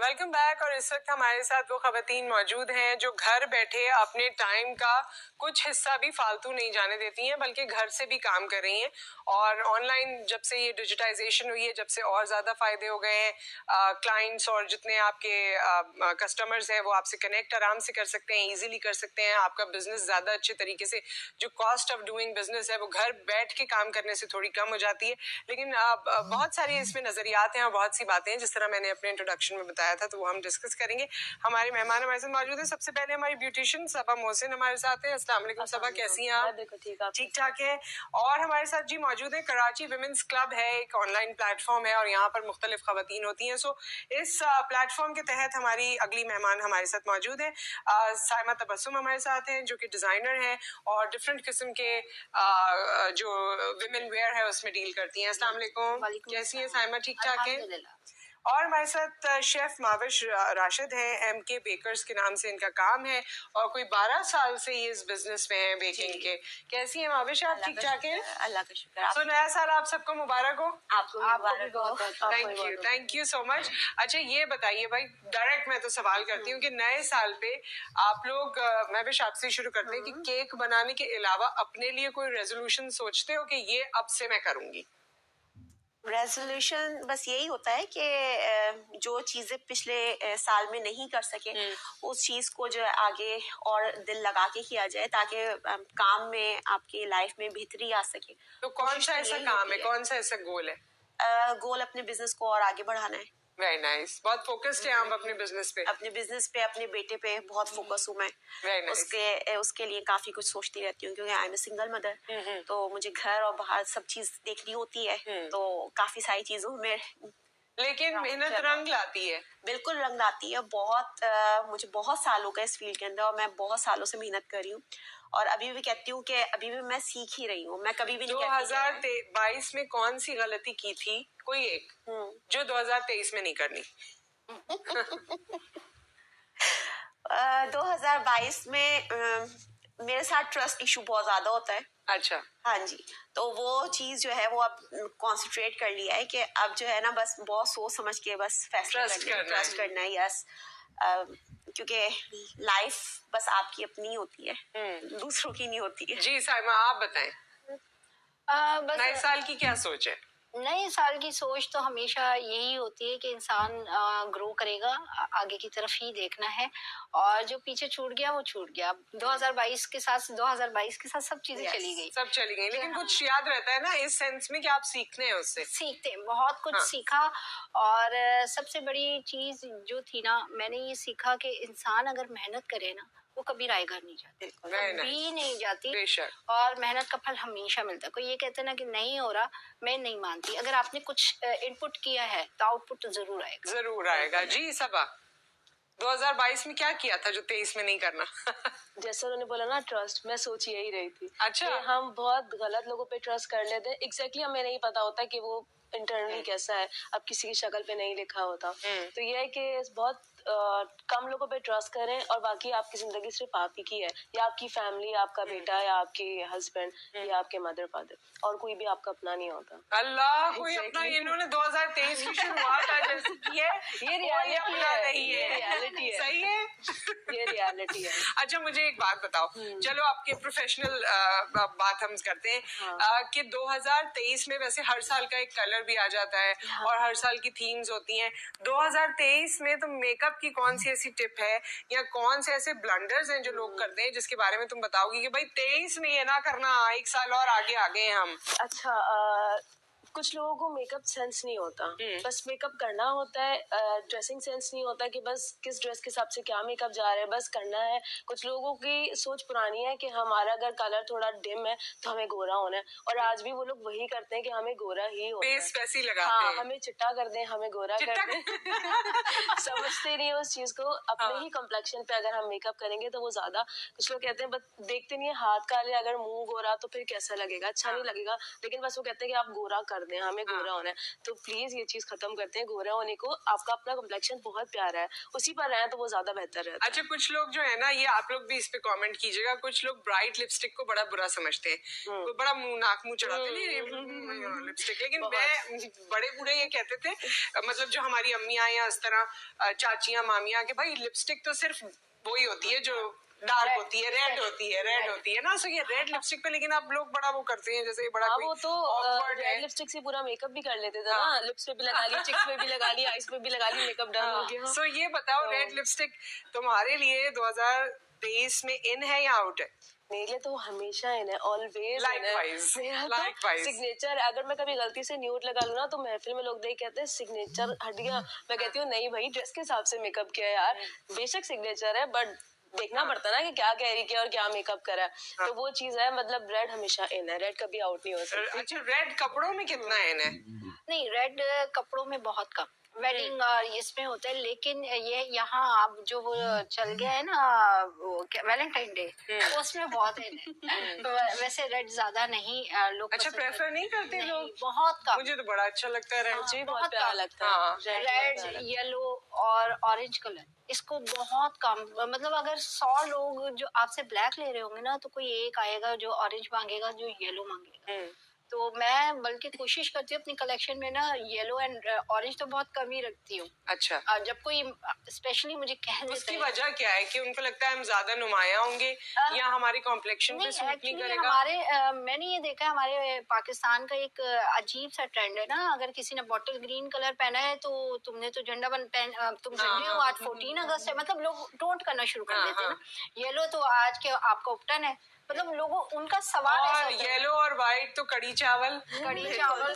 Welcome back. और इस वक्त हमारे साथ वो खवातीन मौजूद हैं जो घर बैठे अपने टाइम का कुछ हिस्सा भी फालतू नहीं जाने देती हैं, बल्कि घर से भी काम कर रही हैं। और ऑनलाइन जब से ये डिजिटाइजेशन हुई है, जब से और ज़्यादा फ़ायदे हो गए हैं। क्लाइंट्स और जितने आपके कस्टमर्स हैं वो आपसे कनेक्ट आराम से कर सकते हैं, ईजिली कर सकते हैं। आपका बिजनेस ज़्यादा अच्छे तरीके से, जो कॉस्ट ऑफ डूइंग बिजनेस है वो घर बैठ के काम करने से थोड़ी कम हो जाती है। लेकिन बहुत सारी इसमें नज़रियात हैं और बहुत सी बातें हैं, जिस तरह मैंने अपने इंट्रोडक्शन में बताया था, तो वो हम डिस्कस करेंगे। हमारे मेहमान हमारे साथ मौजूद हैं। सबसे पहले हमारी ब्यूटिशियन सबा मोहसिन हमारे साथ है। अस्सलाम वालेकुम सबा, कैसी हैं आप? ठीक ठाक है। और हमारे साथ जी मौजूद है कराची विमेंस क्लब है, एक ऑनलाइन प्लेटफॉर्म है और यहाँ पर मुख्तलिफ खवातीन होती हैं। सो इस प्लेटफॉर्म के तहत हमारी अगली मेहमान हमारे साथ मौजूद है साइमा तबस्सुम हमारे साथ हैं, जो कि डिजाइनर हैं और डिफरेंट किस्म के जो विमेन वेयर है उसमें डील करती हैं। अस्सलाम वालेकुम, कैसी हैं साइमा? ठीक ठाक है। और हमारे साथ शेफ माविश राशिद हैं, MK बेकर्स के नाम से इनका काम है और कोई 12 साल से ये इस बिजनेस में है बेकिंग के। कैसी हैं माविश आप? ठीक ठाक हैं, अल्लाह का शुक्र। तो नया साल आप सबको मुबारक हो। आपको थैंक यू सो मच। अच्छा ये बताइए भाई, डायरेक्ट मैं तो सवाल करती हूँ कि नए साल पे आप लोग, माविश आपसे शुरू करते हैं कि केक बनाने के अलावा अपने लिए कोई रेजोल्यूशन सोचते हो कि ये अब से मैं करूंगी? रेजोल्यूशन बस यही होता है कि जो चीजें पिछले साल में नहीं कर सके उस चीज को जो है आगे और दिल लगा के किया जाए, ताकि काम में आपकी लाइफ में बेहतरी आ सके। तो कौन सा ऐसा काम है, कौन सा ऐसा गोल है? गोल अपने बिजनेस को और आगे बढ़ाना है। वेरी नाइस, बहुत फोकस्ड है आप अपने बिजनेस पे। अपने बेटे पे बहुत फोकस हूँ मैं। उसके लिए काफी कुछ सोचती रहती हूँ, क्योंकि I am a single mother, तो मुझे घर और बाहर सब चीज देखनी होती है। तो काफी सारी चीजों में, लेकिन मेहनत रंग लाती है। बिल्कुल रंग लाती है। मुझे बहुत सालों का इस फील्ड के अंदर, और मैं बहुत सालों से मेहनत कर रही हूँ और अभी भी कहती हूँ कि अभी भी मैं सीख ही रही हूँ। मैं कभी भी नहीं 2022 में कौन सी गलती की थी कोई एक, जो 2023 में नहीं करनी? 2022 में मेरे साथ ट्रस्ट इशू बहुत ज्यादा होता है। अच्छा। हाँ जी, तो वो चीज जो है वो अब कॉन्सेंट्रेट कर लिया है कि अब जो है ना बस बहुत सोच समझ के बस ट्रस्ट करना है। यस, क्योंकि लाइफ बस आपकी अपनी होती है, दूसरों की नहीं होती है। जी साइमा, आप बताएं, नए साल की क्या सोच है? नए साल की सोच तो हमेशा यही होती है कि इंसान ग्रो करेगा, आगे की तरफ ही देखना है, और जो पीछे छूट गया वो छूट गया। 2022 के साथ सब चीजें चली गई, लेकिन कुछ याद रहता है ना इस सेंस में कि आप सीखते हैं, उससे सीखते हैं, बहुत कुछ सीखा। और सबसे बड़ी चीज जो थी ना, मैंने ये सीखा कि इंसान अगर मेहनत करे ना, वो कभी राय घर नहीं जाती, कभी नहीं जाती, और मेहनत का फल हमेशा मिलता है। कोई ये कहते ना कि नहीं हो रहा, मैं नहीं मानती। अगर आपने कुछ इनपुट किया है तो आउटपुट तो जरूर आएगा। जी सबा, 2022 में क्या किया था जो 23 में नहीं करना? जैसे उन्होंने बोला ना ट्रस्ट, मैं सोच यही रही थी। अच्छा। हम बहुत गलत लोगों पे ट्रस्ट कर लेते हैं। एग्जैक्टली हमें नहीं पता होता कि वो इंटरनली कैसा है, अब किसी की शक्ल पे नहीं लिखा होता। तो ये है कि बहुत कम लोगों पे ट्रस्ट करें, और बाकी आपकी जिंदगी सिर्फ आप ही की है, या आपकी फैमिली, आपका बेटा, या आपके हस्बैंड, या आपके मदर फादर, और कोई भी आपका अपना नहीं होता। अल्लाह, कोई अपना? इन्होंने 2023 की शुरुआत आज की है, ये रियलिटी है। सही है, ये रियलिटी है। अच्छा मुझे एक बात बताओ, चलो आपके प्रोफेशनल बात हम करते हैं कि 2023 में वैसे हर साल का एक कलर भी आ जाता है और हर साल की थीम्स होती हैं। 2023 में तो मेकअप की कौन सी ऐसी टिप है या कौन से ऐसे ब्लंडर्स हैं जो लोग करते हैं, जिसके बारे में तुम बताओगी कि भाई 23 में ये ना करना, एक साल और आगे आ गए हम? अच्छा, कुछ लोगों को मेकअप सेंस नहीं होता, बस मेकअप करना होता है। ड्रेसिंग सेंस नहीं होता कि बस किस ड्रेस के हिसाब से क्या मेकअप जा रहा है, बस करना है। कुछ लोगों की सोच पुरानी है कि हमारा अगर कलर थोड़ा डिम है तो हमें गोरा होना है, और आज भी वो लोग वही करते हैं कि हमें गोरा ही होना है। वैसी लगाते हैं। हमें चिट्टा कर दें, हमें गोरा कर दें। समझते नहीं उस चीज को। अपने ही कम्प्लेक्शन पे अगर हम मेकअप करेंगे तो वो ज्यादा, कुछ लोग कहते हैं बस देखते नहीं है, हाथ काले, अगर मुंह गोरा तो फिर कैसा लगेगा, अच्छा नहीं लगेगा। लेकिन बस वो कहते हैं कि आप गोरा कर दें, हमें गोरा होना है, तो प्लीज ये चीज खत्म करते हैं गोरा होने को। आपका अपना कम्प्लेक्शन बहुत प्यारा है, उसी पर रहें तो वो ज्यादा बेहतर रहता है। अच्छा, कुछ लोग जो है ना, ये आप लोग भी इस पे कमेंट कीजिएगा, कुछ लोग ब्राइट लिपस्टिक को बड़ा बुरा समझते हैं, कोई बड़ा मुंह नाक मुंह चढ़ाते नहीं लिपस्टिक, लेकिन मैं बड़े बूढ़े ये कहते थे, मतलब जो हमारी अम्मियां या इस तरह चाचियां मामियां, कि भाई लिपस्टिक तो सिर्फ वही होती है जो डार्क होती है, रेड होती है ना, सो ये रेड लिपस्टिक पे, लेकिन आप लोग बड़ा वो करते हैं जैसे बड़ा वो तो रेड लिपस्टिक से पूरा मेकअप भी कर लेते थे ना, लिप्स पे भी लगा ली, चिक्स पे भी लगा ली, आईज पे भी लगा ली, मेकअप डन हो गया। सो ये बताओ, रेड लिपस्टिक तुम्हारे लिए 2023 में इन है या आउट है? मेरे लिए तो हमेशा इन है, ऑलवेज Likewise. सिग्नेचर। अगर मैं कभी गलती से न्यूड लगा लूं ना, तो महफिल में लोग देख कहते हैं सिग्नेचर हट गया, मैं कहती हूँ नहीं भाई, ड्रेस के हिसाब से मेकअप किया यार, बेशक सिग्नेचर है बट देखना पड़ता ना कि क्या कैरी किया और क्या मेकअप करा है, तो वो चीज है। मतलब रेड हमेशा इन है, रेड कभी आउट नहीं हो सकती। अच्छा, रेड कपड़ों में कितना इन है? नहीं, रेड कपड़ों में बहुत कम, वेडिंग और इसमें होता है, लेकिन ये यहाँ आप जो वो चल गया है ना वैलेंटाइन डे, उसमें बहुत है। तो वैसे रेड ज्यादा नहीं लोग अच्छा प्रेफर नहीं करते लोग? बहुत कम। मुझे तो बड़ा अच्छा लगता है, मुझे बहुत प्यारा लगता है रेड, येलो और ऑरेंज कलर, इसको बहुत कम, मतलब अगर 100 लोग जो आपसे ब्लैक ले रहे होंगे ना, तो कोई एक आएगा जो ऑरेंज मांगेगा, जो येलो मांगेगा। तो मैं बल्कि कोशिश करती हूँ अपनी कलेक्शन में ना येलो एंड ऑरेंज तो बहुत कम ही रखती हूँ। अच्छा। जब कोई स्पेशली मुझे कह देता है, उसकी वजह क्या है कि उनको लगता है हम ज्यादा नुमाया होंगे या हमारे कॉम्प्लेक्शन पे सूट नहीं करेगा? मैंने ये देखा है, हमारे पाकिस्तान का एक अजीब सा ट्रेंड है ना, अगर किसी ने बॉटल ग्रीन कलर पहना है तो तुमने तो झंडा तुम झंडे हो, आज 14 अगस्त है, मतलब लोग टोंट करना शुरू कर देते हैं ना। येलो तो आज के आपका उपटन है, मतलब लोगों उनका सवाल और येलो और व्हाइट तो कड़ी चावल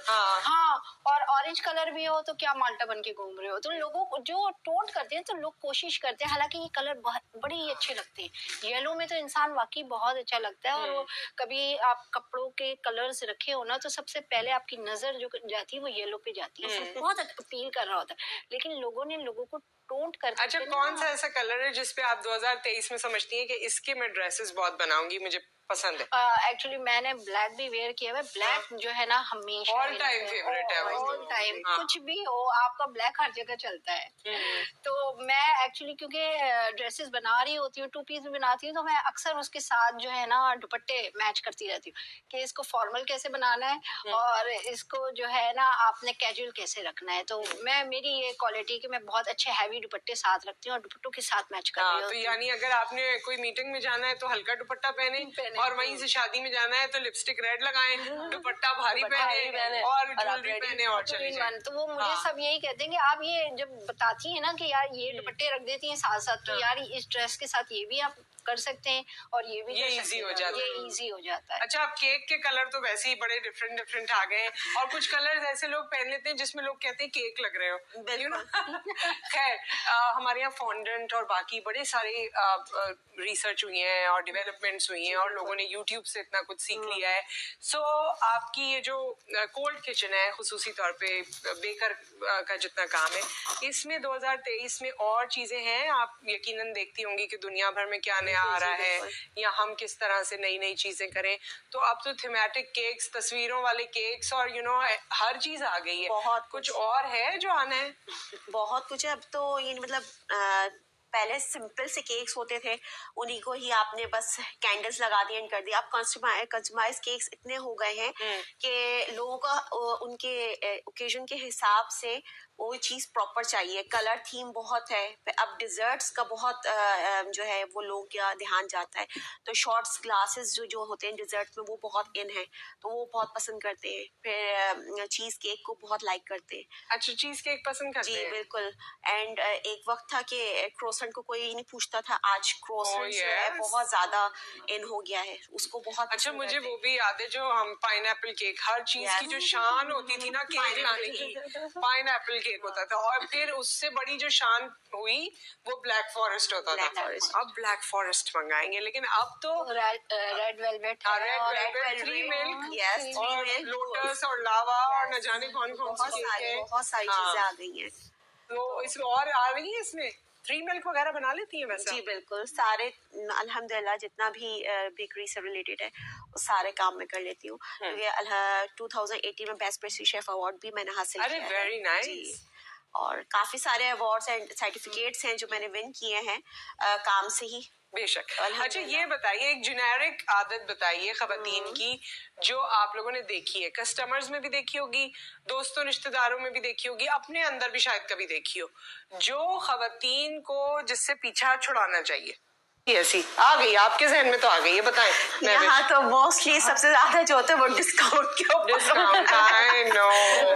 हाँ, और ऑरेंज कलर भी हो तो क्या माल्टा बन के घूम रहे हो। तो लोगों को जो टोंट करते हैं, तो लोग कोशिश करते हैं, हालांकि ये कलर बड़े ही अच्छे लगते हैं। येलो में तो इंसान वाकई बहुत अच्छा लगता है, और वो कभी आप कपड़ों के कलर्स रखे हो ना, तो सबसे पहले आपकी नजर जो जाती है वो येलो पे जाती है, बहुत अपील कर रहा होता है, लेकिन लोगों को टोंट करके। अच्छा, कौन सा ऐसा कलर है जिसपे आप 2023 में समझती हैं कि इसके मैं ड्रेसेस बहुत बनाऊंगी, मुझे पसंद है? एक्चुअली मैंने ब्लैक भी वेयर किया है, ब्लैक जो है ना हमेशा ऑल टाइम फेवरेट है, ऑल टाइम, कुछ भी हो आपका ब्लैक हर जगह चलता है। तो मैं एक्चुअली क्योंकि ड्रेसेस बना रही होती हूँ, 2 पीस भी बनाती हूँ, तो मैं अक्सर उसके साथ जो है ना दुपट्टे मैच करती रहती हूँ कि इसको फॉर्मल कैसे बनाना है और इसको जो है ना आपने कैजुअल कैसे रखना है। तो मेरी ये क्वालिटी कि मैं बहुत अच्छे हैवी दुपट्टे साथ रखती हूँ और दुपट्टों के साथ मैच कर रही हूँ। तो यानी अगर आपने कोई मीटिंग में जाना है तो हल्का दुपट्टा पहने, और वहीं से शादी में जाना है तो लिपस्टिक रेड लगाएं, दुपट्टा भारी पहने और ज्वेलरी पहने और चले जाएं। तो वो मुझे सब यही कहते हैं कि आप ये जब बताती है ना कि यार ये दुपट्टे रख देती हैं साथ साथ, तो यार इस ड्रेस के साथ ये भी आप कर सकते हैं और ये भी इजी हो जाता है, ये इजी हो जाता है। अच्छा, अब केक के कलर तो वैसे ही बड़े डिफरेंट आ गए हैं, और कुछ कलर ऐसे लोग पहन लेते हैं जिसमें लोग कहते हैं केक लग रहे हो। खैर, हमारे यहाँ फॉन्डेंट और बाकी बड़े सारे रिसर्च हुई है और डेवलपमेंट्स हुई हैं, और लोगों ने यूट्यूब से इतना कुछ सीख लिया है। सो आपकी ये जो कोल्ड किचन है, खुसूसी तौर पे बेकर का जितना काम है, इसमें 2023 में और चीजें हैं? आप यकीनन देखती होंगी कि दुनिया भर में क्या नया आ रहा है, या हम किस तरह से नई नई चीजें करें। तो अब तो थीमेटिक केक्स, तस्वीरों वाले केक्स, और हर चीज आ गई है। बहुत कुछ और है जो आना है? बहुत कुछ है अब तो। ये मतलब पहले सिंपल से केक्स होते थे, उन्हीं को ही आपने बस कैंडल्स लगा दिए एंड कर दिया। अब कस्टमाइज केक्स इतने हो गए हैं कि लोगों का उनके ओकेजन के हिसाब से वो चीज प्रॉपर चाहिए। कलर थीम बहुत है। अब डिजर्ट्स का बहुत जो है वो लोग का ध्यान जाता है, तो शॉर्ट्स ग्लासेस जो होते हैं डिजर्ट में वो बहुत इन है, तो वो बहुत पसंद करते हैं। फिर चीज केक को बहुत लाइक करते हैं। अच्छा, चीज केक पसंद करते हैं? जी बिल्कुल। एंड एक वक्त था कि क्रोसेंट को कोई नहीं पूछता था, आज क्रोसेंट जो है बहुत ज्यादा इन हो गया है, उसको बहुत। अच्छा, मुझे वो भी याद है जो हम पाइनएप्पल केक, हर चीज की जो शान होती थी ना केक लाने की, पाइनएप्पल केक होता था, और फिर उससे बड़ी जो शान हुई वो ब्लैक फॉरेस्ट होता था। अब ब्लैक फॉरेस्ट मंगाएंगे, लेकिन अब तो रेड वेलवेट, थ्री मिल्क और लोटस और लावा और न जाने कौन कौन सी केक है, बहुत सारी चीजें आ गई हैं। तो इसमें और आ रही है इसमें 3 मिल्क वगैरह बना लेती हैं वैसे? जी बिल्कुल, सारे अल्हम्दुलिल्लाह जितना भी बेकरी से रिलेटेड है वो सारे काम मैं कर लेती हूँ, क्योंकि 2018 में बेस्ट पेस्ट्री शेफ अवार्ड भी मैंने हासिल किया है। Very nice. और काफी सारे अवार्ड्स एंड सर्टिफिकेट्स हैं जो मैंने विन किए हैं काम से ही। बेशक। अच्छा ये बताइए, एक जेनेरिक आदत बताइए खवातीन की जो आप लोगों ने देखी है, कस्टमर्स में भी देखी होगी, दोस्तों रिश्तेदारों में भी देखी होगी, अपने अंदर भी शायद कभी देखी हो, जो खवातीन को जिससे पीछा छुड़ाना चाहिए। ऐसी आ गई आपके जहन में तो आ गई है, बताएं। यहाँ तो मोस्टली सबसे ज्यादा जो होता है वो डिस्काउंट के ऊपर। डिस्काउंट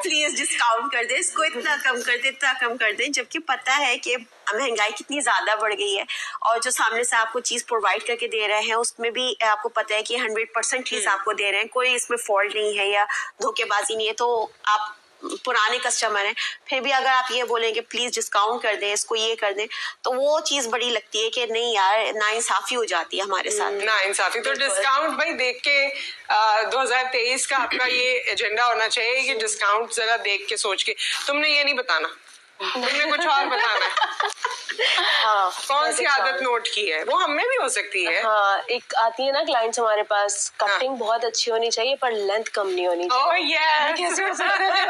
प्लीज डिस्काउंट कर दे, इसको इतना कम कर दे, इतना कम कर दे, जबकि पता है कि महंगाई कितनी ज्यादा बढ़ गई है और जो सामने से आपको चीज प्रोवाइड करके दे रहे हैं उसमें भी आपको पता है कि 100% चीज आपको दे रहे हैं, कोई इसमें फॉल्ट नहीं है या धोखेबाजी नहीं है। तो आप पुराने कस्टमर हैं, फिर भी अगर आप ये बोलेंगे प्लीज डिस्काउंट कर दें, इसको ये कर दें, तो वो चीज बड़ी लगती है कि नहीं यार, नाइंसाफी हो जाती है हमारे साथ। नाइंसाफी तो डिस्काउंट भाई देख के 2023 का आपका ये एजेंडा होना चाहिए कि डिस्काउंट जरा देख के सोच के, तुमने ये नहीं बताना, तुमने कुछ और बताना है। हाँ, कौन सी आदत नोट की है? वो हमें भी हो सकती है। हाँ, एक आती है ना क्लाइंट्स हमारे पास, कटिंग बहुत अच्छी होनी चाहिए पर लेंथ कम नहीं होनी चाहिए। ये कैसे हो सकता है?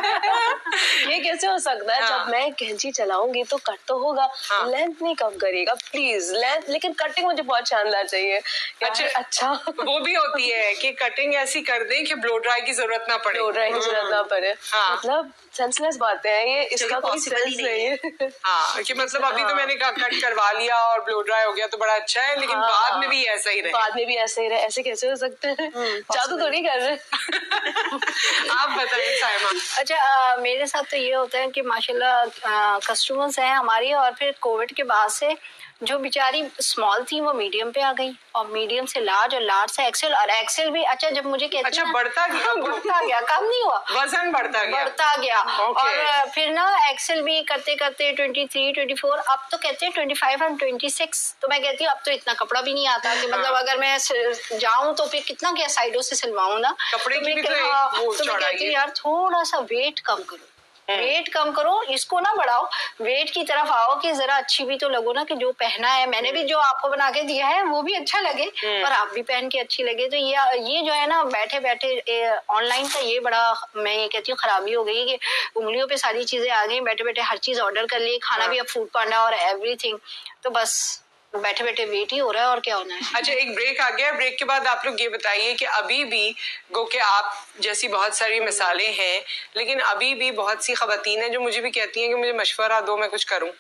ये कैसे हो सकता है? जब मैं कैंची चलाऊंगी तो कट तो होगा, लेंथ नहीं कम करिएगा प्लीज, लेंथ, लेकिन कटिंग मुझे बहुत शानदार चाहिए। अच्छा वो भी होती है कि कटिंग ऐसी कर दें कि ब्लो ड्राई की जरूरत ना पड़े। ब्लो ड्राई की जरूरत ना पड़े, मतलब सेंसलेस बातें हैं ये, इसका कोई सेंस नहीं है। हाँ, कि मतलब अभी तो मैंने कट करवा लिया और ब्लो ड्राई हो गया तो बड़ा अच्छा है, लेकिन बाद में भी ऐसा ही रहे। बाद में भी ऐसे ही रहे, ऐसे कैसे हो सकते हैं? जादू थोड़ी कर रहे। आप बताइए साइमा। अच्छा मेरे साथ तो ये होता है कि माशाल्लाह कस्टमर्स हैं हमारी, और फिर कोविड के बाद से जो बेचारी स्मॉल थी वो मीडियम पे आ गई, और मीडियम से लार्ज, और लार्ज से एक्सेल, और एक्सेल भी अच्छा जब मुझे कहती अच्छा बढ़ता गया, कम नहीं हुआ, वजन बढ़ता गया। और फिर ना एक्सेल भी करते करते 23, 24, अब तो कहते हैं 25 और 26। तो मैं कहती हूँ अब तो इतना कपड़ा भी नहीं आता कि मतलब अगर मैं जाऊँ तो फिर कितना क्या साइडों से सिलवाऊँ ना, कपड़े की भी तो मैं कहती हूँ यार थोड़ा सा वेट कम करो, वेट कम करो, इसको ना बढ़ाओ, वेट की तरफ आओ कि जरा अच्छी भी तो लगो ना, कि जो पहना है मैंने भी जो आपको बना के दिया है वो भी अच्छा लगे और आप भी पहन के अच्छी लगे। तो ये जो है ना बैठे बैठे ऑनलाइन का ये बड़ा, मैं ये कहती हूँ खराबी हो गई कि उंगलियों पे सारी चीजें आ गई, बैठे बैठे हर चीज ऑर्डर कर ली, खाना भी अब फूड पांडा और एवरीथिंग, तो बस बैठे बैठे वेट ही हो रहा है और क्या होना है। अच्छा एक ब्रेक आ गया, ब्रेक के बाद आप लोग ये बताइए कि अभी भी गो के आप जैसी बहुत सारी मिसालें हैं, लेकिन अभी भी बहुत सी खवातीन हैं जो मुझे भी कहती हैं कि मुझे मशवरा दो, मैं कुछ करूं,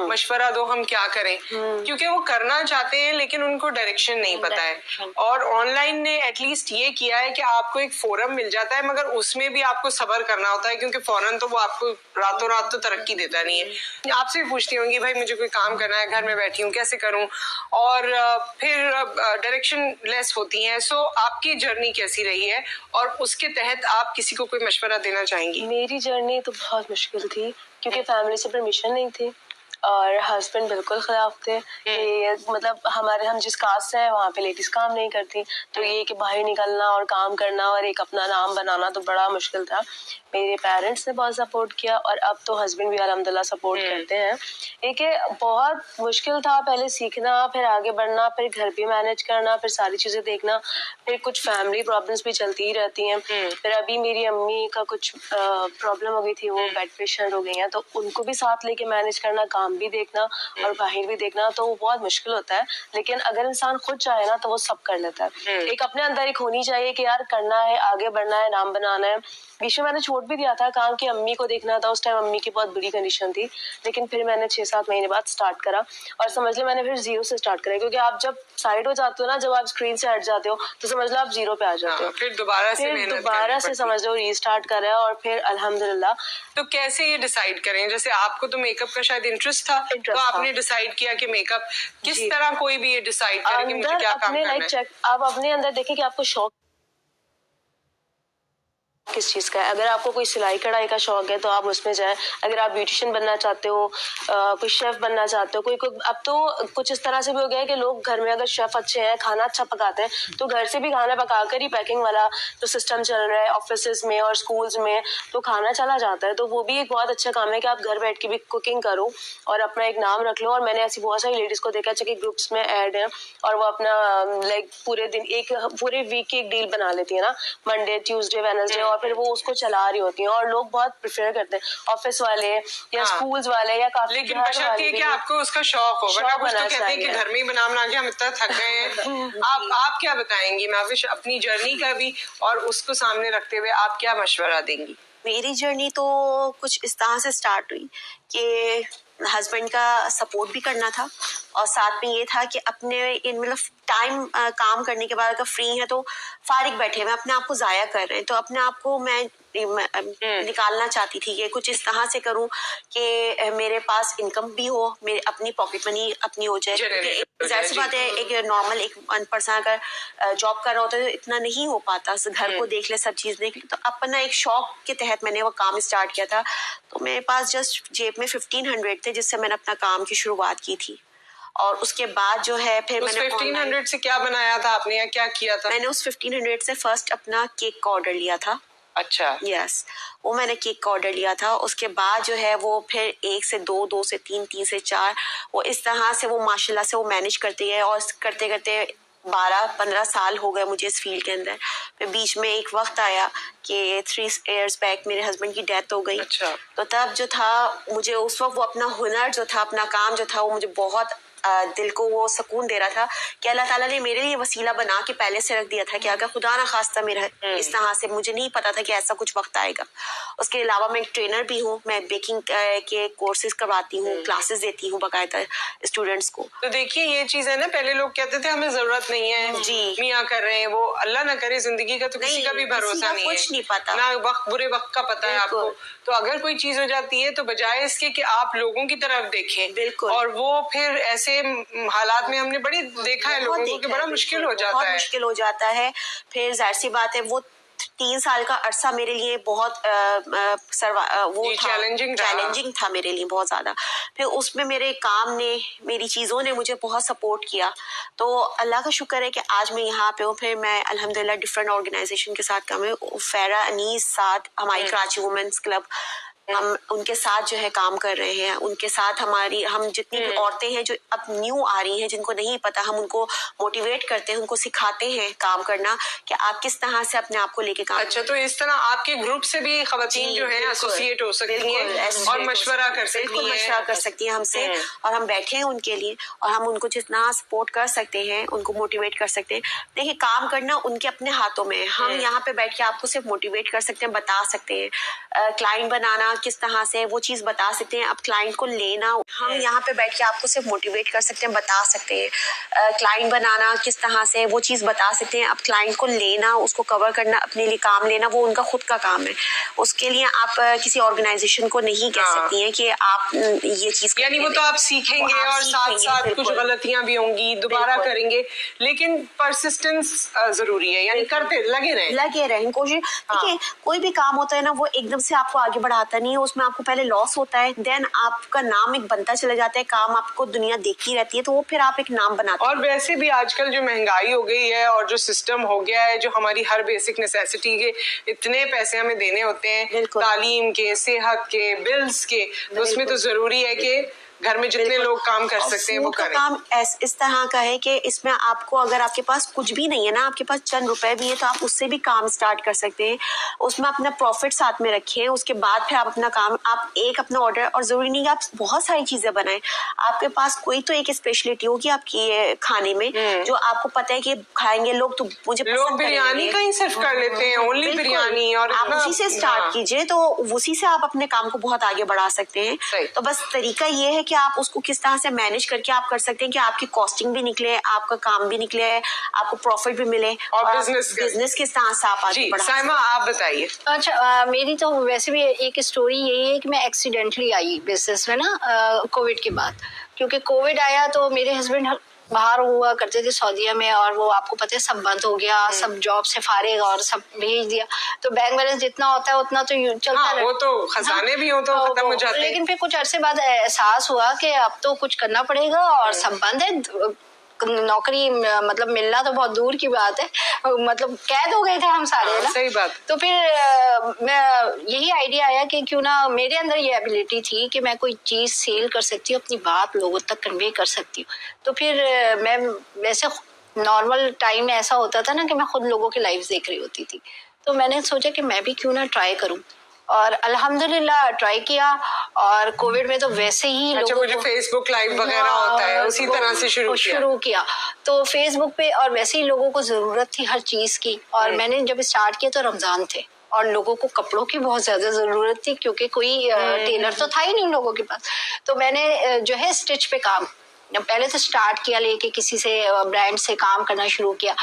मशवरा दो, हम क्या करें, क्योंकि वो करना चाहते हैं लेकिन उनको डायरेक्शन नहीं पता है। और ऑनलाइन ने एटलीस्ट ये किया है कि आपको एक फोरम मिल जाता है, मगर उसमें भी आपको सब्र करना होता है, क्योंकि फौरन तो वो आपको रातों रात तो तरक्की देता नहीं है। आपसे भी पूछती होंगी भाई मुझे कोई काम करना है, घर में बैठी हूँ, कैसे करूँ, और फिर डायरेक्शन लेस होती हैं। सो आपकी जर्नी कैसी रही है और उसके तहत आप किसी को कोई मशवरा देना चाहेंगी? मेरी जर्नी तो बहुत मुश्किल थी, क्योंकि फैमिली से परमिशन नहीं थी और हस्बैंड बिल्कुल खिलाफ थे कि मतलब हम जिस कास्ट से हैं वहाँ पे लेडीज काम नहीं करती, तो ये कि बाहर निकलना और काम करना और एक अपना नाम बनाना तो बड़ा मुश्किल था। मेरे पेरेंट्स ने बहुत सपोर्ट किया और अब तो हस्बैंड भी अल्हम्दुलिल्लाह सपोर्ट करते हैं। एक बहुत मुश्किल था पहले सीखना, फिर आगे बढ़ना, फिर घर भी मैनेज करना, फिर सारी चीजें देखना, फिर कुछ फैमिली प्रॉब्लम्स भी चलती ही रहती हैं। फिर अभी मेरी अम्मी का कुछ प्रॉब्लम हो गई थी, वो बेड पेशेंट हो गई हैं, तो उनको भी साथ लेके मैनेज करना, काम भी देखना और बाहर भी देखना, तो वो बहुत मुश्किल होता है। लेकिन अगर इंसान खुद चाहे ना तो वो सब कर लेता है। एक अपने अंदर एक होनी चाहिए कि यार करना है, आगे बढ़ना है, नाम बनाना है। बीच में मैंने छोड़ भी दिया था काम कि अम्मी को देखना था, उस टाइम अम्मी की बहुत बुरी कंडीशन थी, लेकिन फिर मैंने 6-7 महीने बाद स्टार्ट करा और समझ लो मैंने फिर 0 से स्टार्ट करा, क्योंकि आप जब साइड हो जाते हो ना, जब आप स्क्रीन से हट जाते हो तो समझ लो आप 0 पे आ जाते हो। फिर दोबारा से समझ लो रीस्टार्ट करा और फिर अल्हम्दुलिल्लाह। तो कैसे ये डिसाइड करें, जैसे आपको तो मेकअप का शायद इंटरेस्ट था, तो आपने डिसाइड किया कि मेकअप किस तरह, कोई भी ये डिसाइड करे कि मुझे क्या काम करना है। आप अपने अंदर देखें कि आपको शौक किस चीज़ का है। अगर आपको कोई सिलाई कढ़ाई का शौक है तो आप उसमें जाएं। अगर आप ब्यूटिशियन बनना चाहते हो, कोई शेफ बनना चाहते हो, कोई अब तो कुछ इस तरह से भी हो गया है कि लोग घर में अगर शेफ अच्छे हैं, खाना अच्छा पकाते हैं, तो घर से भी खाना पकाकर ही पैकिंग वाला जो सिस्टम चल रहा है ऑफिस में और स्कूल्स में, तो खाना चला जाता है। तो वो भी एक बहुत अच्छा काम है कि आप घर बैठ के भी कुकिंग करो और अपना एक नाम रख लो। और मैंने ऐसी बहुत सारी लेडीज को देखा कि ग्रुप्स में ऐड है और वो अपना लाइक पूरे दिन पूरे वीक की एक डील बना लेती है ना, मंडे ट्यूसडे वेडनेसडे, और फिर वो उसको चला रही होती है। और लोग बहुत प्रेफर करते हैं, ऑफिस वाले या स्कूल्स वाले या काफी, लेकिन बशर्ते ये कि आपको उसका शौक हो, वरना कुछ तो कहते हैं कि घर में ही बना के हम इतना थक गए हैं। आप क्या बताएंगी महविश अपनी जर्नी का भी, और उसको सामने रखते हुए आप क्या मशवरा देंगी? मेरी जर्नी तो कुछ इस तरह से स्टार्ट हुई कि हस्बैंड का सपोर्ट भी करना था और साथ में ये था कि अपने मतलब टाइम काम करने के बाद अगर फ्री है तो फारिग बैठे मैं अपने आप को जाया कर रहे हैं, तो अपने आप को मैं निकालना चाहती थी कि कुछ इस तरह से करूं कि मेरे पास इनकम भी हो, मेरे अपनी पॉकेट मनी अपनी हो जाए। जाहिर सी बात है एक नॉर्मल एक पर्सन अगर जॉब कर रहा होता है तो इतना नहीं हो पाता, घर को देख ले, सब चीज देख ले। तो अपना एक शौक के तहत मैंने वो काम स्टार्ट किया था। तो मेरे पास जस्ट जेब में 1500 थे जिससे मैंने अपना काम की शुरुआत की थी। और उसके बाद जो है फिर मैंने 1500 से क्या बनाया था आपने या क्या किया था? मैंने उस 1500 से फर्स्ट अपना केक का ऑर्डर लिया था। अच्छा। यस, वो मैंने केक का ऑर्डर लिया था। उसके बाद जो है वो फिर 1 से 2, 2 से 3, 3 से 4, वो इस तरह से वो माशाल्लाह से वो मैनेज करती है। और करते करते 12-15 साल हो गए मुझे इस फील्ड के अंदर। फिर बीच में एक वक्त आया कि 3 years बैक मेरे हस्बैंड की डेथ हो गई। अच्छा। तो तब जो था मुझे उस वक्त वो अपना हुनर जो था, अपना काम जो था, वो मुझे बहुत दिल को वो सुकून दे रहा था कि अल्लाह ताला ने मेरे लिए वसीला बना के पहले से रख दिया था कि अगर खुदा ना खास्ता मेरा इस तरह से, मुझे नहीं पता था कि ऐसा कुछ वक्त आएगा। उसके अलावा मैं एक ट्रेनर भी हूँ, मैं बेकिंग के कोर्सेज करवाती हूँ, क्लासेस देती हूँ बाकायदा स्टूडेंट्स को। तो देखिए ये चीज है ना, पहले लोग कहते थे हमें जरूरत नहीं है, जी मियाँ कर रहे हैं, वो अल्लाह ना करे, जिंदगी का तो किसी का भी भरोसा नहीं है, कुछ नहीं पता ना वक्त बुरे वक्त का पता है आपको। तो अगर कोई चीज हो जाती है तो बजाय इसके कि आप लोगों की तरफ देखें, बिल्कुल, और वो फिर ऐसे हालात में हमने बड़ी देखा है लोगों को कि बड़ा मुश्किल हो जाता है, मुश्किल हो जाता है। फिर जाहिर सी बात है वो 3 साल का अरसा मेरे लिए बहुत वो चैलेंजिंग था मेरे लिए बहुत ज्यादा। फिर उसमें मेरे काम ने, मेरी चीजों ने मुझे बहुत सपोर्ट किया। तो अल्लाह का शुक्र है कि आज मैं यहाँ पे हूँ। फिर मैं अल्हम्दुलिल्लाह डिफरेंट ऑर्गेनाइजेशन के साथ काम है, फैरा अनीस साथ हमारी कराची वुमेन्स क्लब, हम उनके साथ जो है काम कर रहे हैं। उनके साथ हम जितनी भी औरतें हैं जो अब न्यू आ रही हैं, जिनको नहीं पता, हम उनको मोटिवेट करते हैं, उनको सिखाते हैं काम करना कि आप किस तरह से अपने आप को लेके काम। अच्छा, तो इस तरह आपके ग्रुप से भी खवातीन जो हैं एसोसिएट हो सकती हैं और मशवरा कर सकती हैं हमसे, और हम बैठे हैं उनके लिए और हम उनको जितना सपोर्ट कर सकते हैं उनको मोटिवेट कर सकते हैं। देखिए काम करना उनके अपने हाथों में है, हम यहाँ पे बैठ के आपको सिर्फ मोटिवेट कर सकते हैं, बता सकते हैं। क्लाइंट बनाना किस तरह से वो चीज बता सकते हैं। अब क्लाइंट को लेना हम यहाँ पे बैठ के आपको सिर्फ मोटिवेट कर सकते हैं, बता सकते हैं। क्लाइंट बनाना किस तरह से वो चीज बता सकते हैं। अब क्लाइंट को लेना, उसको कवर करना, अपने लिए काम लेना, वो उनका खुद का काम है। उसके लिए आप किसी ऑर्गेनाइजेशन को नहीं कह सकती हैं कि आप ये चीज, यानी वो तो आप सीखेंगे और साथ साथ कुछ गलतियां भी होंगी, दोबारा करेंगे, लेकिन परसिस्टेंस जरूरी है, यानी करते लगे रहें कोशिश। देखिए कोई भी काम होता है ना, वो एकदम से आपको आगे बढ़ाता नहीं है, उसमें आपको पहले लॉस होता है, देन आपका नाम एक बनता चला जाता है, काम आपको दुनिया देखती रहती है, तो वो फिर आप एक नाम बनाते हैं। और वैसे भी आजकल जो महंगाई हो गई है और जो सिस्टम हो गया है, जो हमारी हर बेसिक नेसेसिटी के इतने पैसे हमें देने होते हैं, तालीम के, सेहत के, बिल्स के, तो उसमें तो जरूरी है कि घर में जितने लोग काम कर सकते हैं वो करें। काम इस तरह का है कि इसमें आपको, अगर आपके पास कुछ भी नहीं है ना, आपके पास चंद रुपए भी है, तो आप उससे भी काम स्टार्ट कर सकते हैं। उसमें अपना प्रॉफिट साथ में रखें, उसके बाद फिर आप अपना काम, आप एक अपना ऑर्डर, और जरूरी नहीं कि आप बहुत सारी चीजें बनाएं, आपके पास कोई तो एक स्पेशलिटी होगी आपकी खाने में जो आपको पता है कि खाएंगे लोग, तो मुझे लोग बिरयानी का ही सिर्फ कर लेते हैं, ओनली बिरयानी, और आप उसी से स्टार्ट कीजिए, तो उसी से आप अपने काम को बहुत आगे बढ़ा सकते हैं। तो बस तरीका ये है कि आप उसको किस तरह से मैनेज करके आप कर सकते हैं कि आपकी कॉस्टिंग भी निकले, आपका काम भी निकले, आपको प्रॉफिट भी मिले, और बिजनेस किस तरह से आप आगे बढ़ा। साइमा आप बताइए। अच्छा, मेरी तो वैसे भी एक स्टोरी यही है कि मैं एक्सीडेंटली आई बिजनेस में ना कोविड के बाद, क्योंकि कोविड आया तो मेरे हस्बैंड बाहर हुआ करते थे सऊदीया में, और वो आपको पता है सब बंद हो गया, सब जॉब से फारिग और सब भेज दिया, तो बैंक बैलेंस जितना होता है उतना तो चलता रहता है। वो तो खजाने भी हो तो खत्म हो जाते हैं। लेकिन फिर कुछ अरसे बाद एहसास हुआ कि अब तो कुछ करना पड़ेगा और सब बंद है, नौकरी मतलब मिलना तो बहुत दूर की बात है, मतलब कैद हो गए थे हम सारे ना। सही बात। तो फिर मैं यही आइडिया आया कि क्यों ना, मेरे अंदर ये एबिलिटी थी कि मैं कोई चीज सेल कर सकती हूँ, अपनी बात लोगों तक कन्वे कर सकती हूँ। तो फिर मैं वैसे नॉर्मल टाइम में ऐसा होता था ना कि मैं खुद लोगों की लाइफ देख रही होती थी, तो मैंने सोचा कि मैं भी क्यों ना ट्राई करूं, और अल्हम्दुलिल्लाह ट्राई किया। और कोविड में तो वैसे ही लोगों को फेसबुक लाइव वगैरह होता है, उसी तरह से शुरू किया। तो फेसबुक पे, और वैसे ही लोगों को जरूरत थी हर चीज की, और मैंने जब स्टार्ट किया तो रमजान थे और लोगों को कपड़ों की बहुत ज्यादा जरूरत थी, क्योंकि कोई टेलर तो था ही नहीं लोगों के पास। तो मैंने जो है स्टिच पे काम पहले तो स्टार्ट किया, लेके किसी से ब्रांड से काम करना शुरू किया।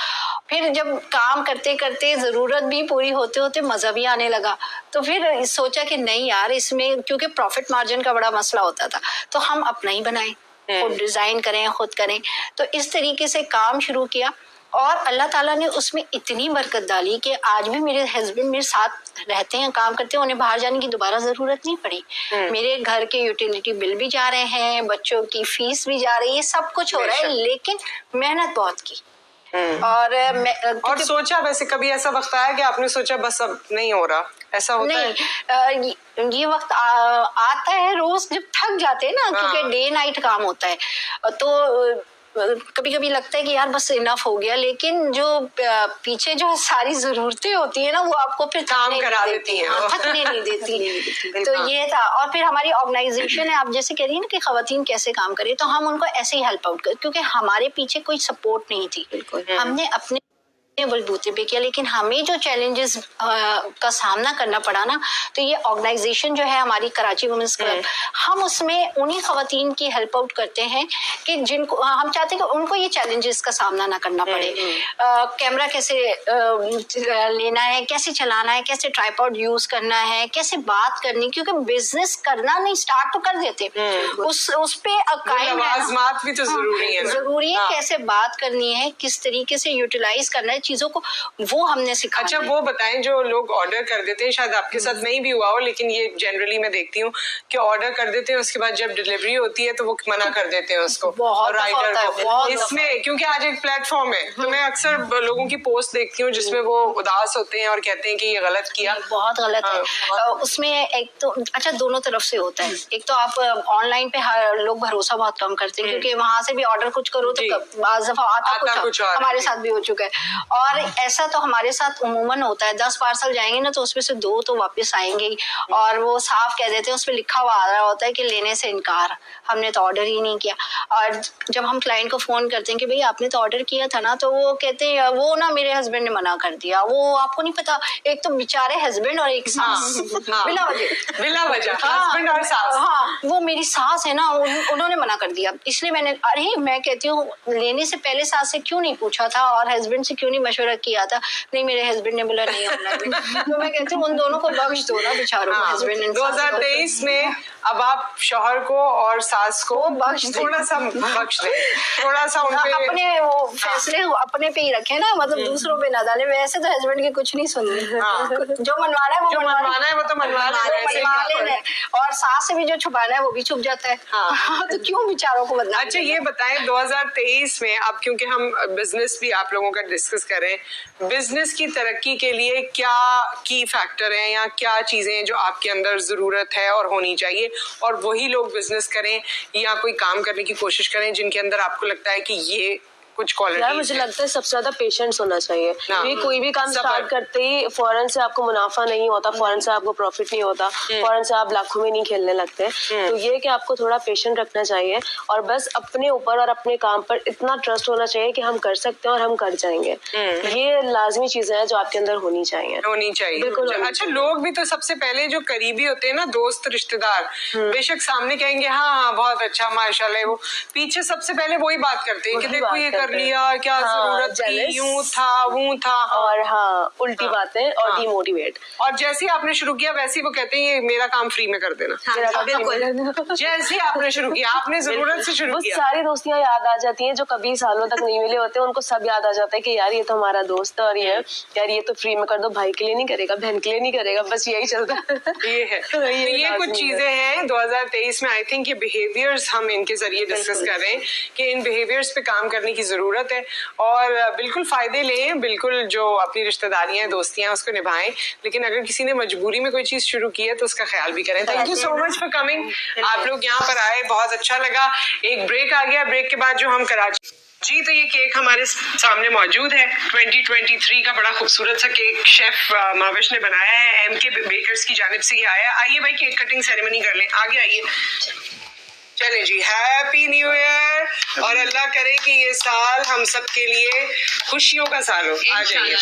फिर जब काम करते करते जरूरत भी पूरी होते होते मजा भी आने लगा, तो फिर सोचा कि नहीं यार, इसमें क्योंकि प्रॉफिट मार्जिन का बड़ा मसला होता था, तो हम अपना ही बनाएं, खुद डिजाइन करें, खुद करें। तो इस तरीके से काम शुरू किया, और अल्लाह ताला ने उसमें इतनी बरकत डाली कि आज भी मेरे हस्बैंड मेरे साथ रहते हैं, काम करते हैं, उन्हें बाहर जाने की दोबारा जरूरत नहीं पड़ी। मेरे घर के यूटिलिटी बिल भी जा रहे हैं, बच्चों की फीस भी जा रही है, सब कुछ हो रहा है, लेकिन मेहनत बहुत की। और सोचा, वैसे कभी ऐसा वक्त आया कि आपने सोचा बस अब नहीं हो रहा, ऐसा होता नहीं, ये वक्त आता है रोज जब थक जाते हैं ना, क्योंकि डे नाइट काम होता है, तो कभी कभी लगता है कि यार बस इनफ हो गया, लेकिन जो पीछे जो सारी जरूरतें होती है ना, वो आपको फिर काम करा देती हैं, थकने नहीं देती। तो ये था। और फिर हमारी ऑर्गेनाइजेशन है, आप जैसे कह रही है ना कि खवातीन कैसे काम करें, तो हम उनको ऐसे ही हेल्प आउट कर, क्योंकि हमारे पीछे कोई सपोर्ट नहीं थी, हमने अपने बलबूते पे किया। लेकिन हमें जो चैलेंजेस का सामना करना पड़ा ना, तो ये ऑर्गेनाइजेशन जो है हमारी कराची वुमेन्स क्लब, हम उसमें उन्हीं खवातीन की हेल्प आउट करते हैं कि जिनको हम चाहते हैं कि उनको ये चैलेंजेस का सामना ना करना पड़े। कैमरा कैसे लेना है, कैसे चलाना है, कैसे ट्राइपॉड यूज करना है, कैसे बात करनी, क्योंकि बिजनेस करना नहीं, स्टार्ट तो कर देते, उस पे आज़मात भी तो जरूरी है, कैसे बात करनी है, किस तरीके से यूटिलाइज करना है चीजों को, वो हमने सिखाया। अच्छा, वो बताएं, जो लोग ऑर्डर कर देते हैं, शायद आपके साथ नहीं भी हुआ हो, लेकिन ये जनरली मैं देखती हूँ कि ऑर्डर कर देते हैं, उसके बाद जब डिलीवरी होती है तो वो मना कर देते हैं उसको, राइडर को। इसमें क्योंकि आज एक प्लेटफॉर्म है, तो मैं अक्सर लोगों की पोस्ट देखती हूँ जिसमें वो उदास होते हैं और कहते हैं कि ये गलत किया, बहुत गलत है। उसमें एक तो अच्छा दोनों तरफ से होता है। एक तो आप ऑनलाइन पे लोग भरोसा बहुत कम करते हैं, क्योंकि वहां से भी ऑर्डर कुछ करो तो बाज़ दफा आता कुछ हमारे साथ भी हो चुका है। और ऐसा तो हमारे साथ उमूमन होता है, 10 पार्सल जाएंगे ना, तो उसमें से 2 तो वापस आएंगे ही, और वो साफ कह देते हैं, उसमें लिखा हुआ आ रहा होता है कि लेने से इनकार, हमने तो ऑर्डर ही नहीं किया। और जब हम क्लाइंट को फोन करते हैं कि भाई आपने तो ऑर्डर किया था ना, तो वो कहते हैं वो ना मेरे हस्बैंड ने मना कर दिया, वो आपको नहीं पता, एक तो बेचारे हस्बैंड और एक सास, बिला वजह हस्बैंड और सास, हाँ वो मेरी सास है ना, उन्होंने मना कर दिया, इसलिए मैंने, अरे मैं कहती हूँ लेने से पहले सास से क्यों नहीं पूछा था और हस्बैंड से क्यों नहीं मशवरा किया था? नहीं, मेरे हस्बैंड ने बोला नहीं होना। तो मैं कहती हूँ उन दोनों को बख्श दो ना बेचारों को, हस्बैंड एंड 2023 में अब आप शौहर को और सास को थोड़ा सा बख्श दें, थोड़ा सा उनपे अपने वो फैसले अपने पे ही रखे ना, मतलब दूसरों पे ना डाले। वैसे तो हस्बैंड की कुछ नहीं सुननी, जो मनवाना है वो तो मनवा लेना, और सास से भी जो छुपाना है वो भी छुप जाता है। तो क्यों बेचारों को बदनाम। अच्छा ये बताएं, 2023 में अब क्योंकि हम बिजनेस भी आप लोगों का डिस्कस करें, बिजनेस की तरक्की के लिए क्या की फैक्टर हैं या क्या चीजें हैं जो आपके अंदर जरूरत है और होनी चाहिए, और वही लोग बिजनेस करें या कोई काम करने की कोशिश करें जिनके अंदर आपको लगता है कि ये कुछ क्वालिटी? यार मुझे लगता है सबसे ज्यादा पेशेंस होना चाहिए। ये कोई भी काम स्टार्ट करते ही फौरन से आपको मुनाफा नहीं होता, फौरन से आपको प्रॉफिट नहीं होता, फौरन से आप लाखों में नहीं खेलने लगते। तो ये कि आपको थोड़ा पेशेंस रखना चाहिए और बस अपने ऊपर और अपने काम पर इतना ट्रस्ट होना चाहिए कि हम कर सकते हैं और हम कर जाएंगे। ये लाजमी चीजें हैं जो आपके अंदर होनी चाहिए बिल्कुल। अच्छा, लोग भी तो सबसे पहले जो करीबी होते हैं ना, दोस्त रिश्तेदार, बेशक सामने कहेंगे हाँ बहुत अच्छा माशाल्लाह, वो पीछे सबसे पहले वही बात करते हैं कि देखो ये कर लिया, क्या जरूरत थी, यूं था वो था, और उल्टी बातें और डिमोटिवेट। और जैसे ही आपने शुरू किया वैसे ही वो कहते हैं मेरा काम फ्री में कर देना। जैसे ही आपने शुरू किया, आपने जरूरत से शुरू किया, सारी दोस्तियां याद आ जाती हैं जो कभी सालों तक नहीं मिले होते, उनको सब याद आ जाता है कि यार ये तो हमारा दोस्त है, और ये यार ये तो फ्री में कर दो, भाई के लिए नहीं करेगा, बहन के लिए नहीं करेगा, बस यही चलता है। ये है ये कुछ चीजें हैं 2023 में। आई थिंक ये बिहेवियर्स हम इनके जरिए डिस्कस कर रहे हैं कि इन बिहेवियर्स पे काम करने की जरूरत है, और बिल्कुल फायदे लें, बिल्कुल जो अपनी रिश्तेदारियां दोस्तियां उसको निभाएं, लेकिन अगर किसी ने मजबूरी में कोई चीज शुरू की है तो उसका ख्याल भी करें। Thank you so much for coming, आप लोग यहाँ पर आए, बहुत अच्छा लगा। एक ब्रेक आ गया, ब्रेक के बाद जो हम कराची जी, तो ये केक हमारे सामने मौजूद है, 2023 का बड़ा खूबसूरत सा केक शेफ माविश ने बनाया है, एमके बेकर्स की जानिब से ये आया। आइए भाई केक कटिंग सेरेमनी कर लें, आगे आइए। चले जी, हैप्पी न्यू ईयर, और अल्लाह करे कि ये साल हम सब के लिए खुशियों का साल हो। आ जाइए।